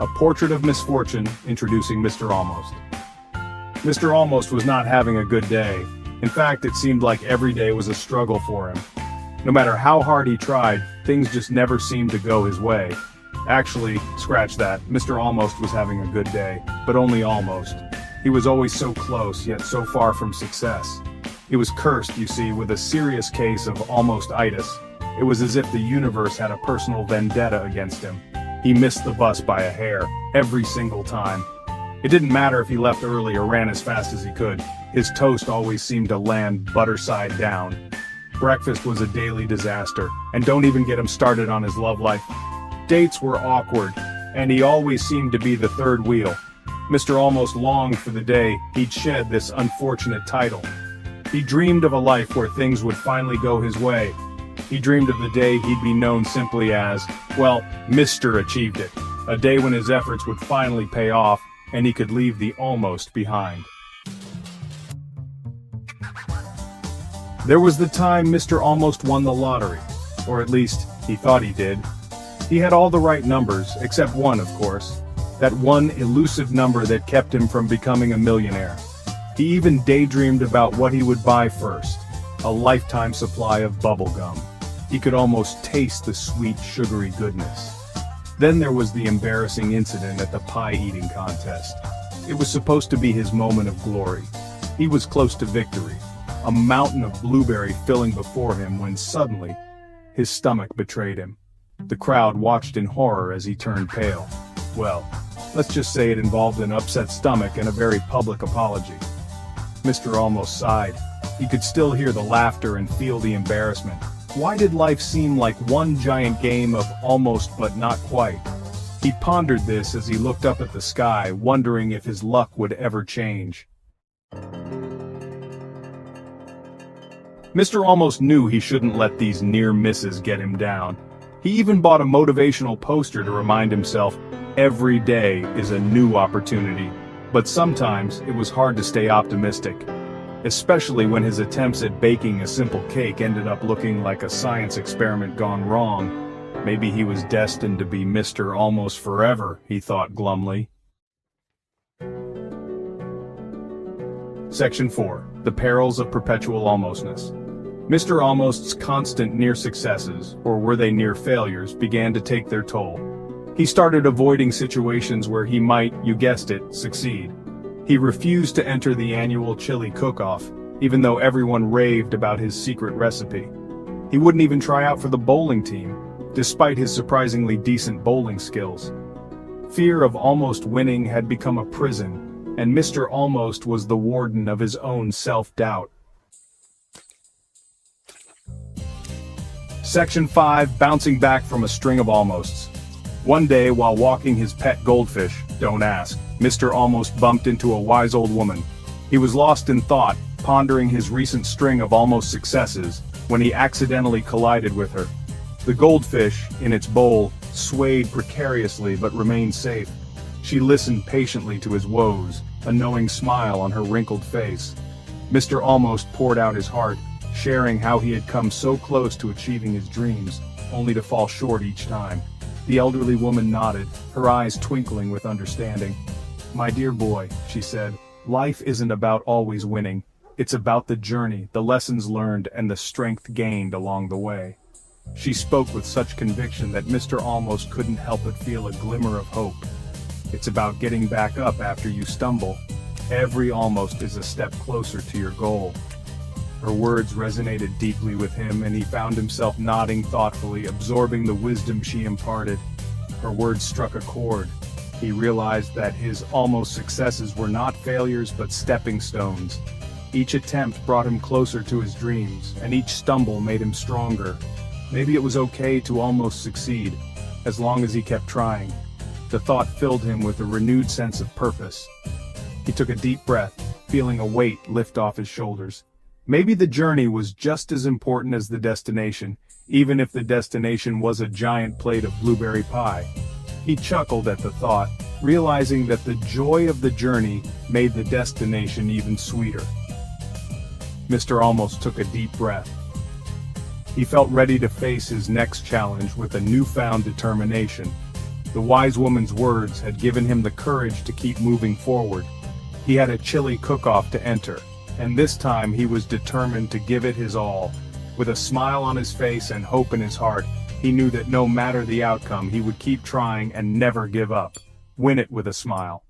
A Portrait of Misfortune, introducing Mr. Almost. Mr. Almost was not having a good day. In fact, it seemed like every day was a struggle for him. No matter how hard he tried, things just never seemed to go his way. Actually, scratch that, Mr. Almost was having a good day, but only almost. He was always so close, yet so far from success. He was cursed, you see, with a serious case of almost-itis. It was as if the universe had a personal vendetta against him. He missed the bus by a hair, every single time. It didn't matter if he left early or ran as fast as he could. His toast always seemed to land butter side down. Breakfast was a daily disaster, and don't even get him started on his love life. Dates were awkward, and he always seemed to be the third wheel. Mr. Almost longed for the day he'd shed this unfortunate title. He dreamed of a life where things would finally go his way. He dreamed of the day he'd be known simply as, well, Mr. Achieved It. A day when his efforts would finally pay off, and he could leave the almost behind. There was the time Mr. Almost won the lottery, or at least, he thought he did. He had all the right numbers, except one, of course. That one elusive number that kept him from becoming a millionaire. He even daydreamed about what he would buy first. A lifetime supply of bubble gum. He could almost taste the sweet, sugary goodness. Then there was the embarrassing incident at the pie-eating contest. It was supposed to be his moment of glory. He was close to victory. A mountain of blueberry filling before him when suddenly, his stomach betrayed him. The crowd watched in horror as he turned pale. Well, let's just say it involved an upset stomach and a very public apology. Mr. Almost sighed. He could still hear the laughter and feel the embarrassment. Why did life seem like one giant game of almost but not quite? He pondered this as he looked up at the sky, wondering if his luck would ever change. Mr. Almost knew he shouldn't let these near misses get him down. He even bought a motivational poster to remind himself, every day is a new opportunity. But sometimes, it was hard to stay optimistic. Especially when his attempts at baking a simple cake ended up looking like a science experiment gone wrong. Maybe he was destined to be Mr. Almost forever, he thought glumly. Section 4. The Perils of Perpetual Almostness. Mr. Almost's constant near successes, or were they near failures, began to take their toll. He started avoiding situations where he might, you guessed it, succeed. He refused to enter the annual chili cook-off, even though everyone raved about his secret recipe. He wouldn't even try out for the bowling team, despite his surprisingly decent bowling skills. Fear of almost winning had become a prison, and Mr. Almost was the warden of his own self-doubt. Section 5. Bouncing back from a string of almosts. One day, while walking his pet goldfish, don't ask, Mr. Almost bumped into a wise old woman. He was lost in thought, pondering his recent string of almost successes, when he accidentally collided with her. The goldfish, in its bowl, swayed precariously but remained safe. She listened patiently to his woes, a knowing smile on her wrinkled face. Mr. Almost poured out his heart, sharing how he had come so close to achieving his dreams, only to fall short each time. The elderly woman nodded, her eyes twinkling with understanding. "My dear boy," she said, "life isn't about always winning. It's about the journey, the lessons learned, and the strength gained along the way." She spoke with such conviction that Mr. Almost couldn't help but feel a glimmer of hope. It's about getting back up after you stumble. Every almost is a step closer to your goal. Her words resonated deeply with him, and he found himself nodding thoughtfully, absorbing the wisdom she imparted. Her words struck a chord. He realized that his almost successes were not failures but stepping stones. Each attempt brought him closer to his dreams, and each stumble made him stronger. Maybe it was okay to almost succeed, as long as he kept trying. The thought filled him with a renewed sense of purpose. He took a deep breath, feeling a weight lift off his shoulders. Maybe the journey was just as important as the destination, even if the destination was a giant plate of blueberry pie. He chuckled at the thought, realizing that the joy of the journey made the destination even sweeter. Mr. Almost took a deep breath. He felt ready to face his next challenge with a newfound determination. The wise woman's words had given him the courage to keep moving forward. He had a chilly cook-off to enter, and this time he was determined to give it his all. With a smile on his face and hope in his heart, he knew that no matter the outcome he would keep trying and never give up. Win it with a smile.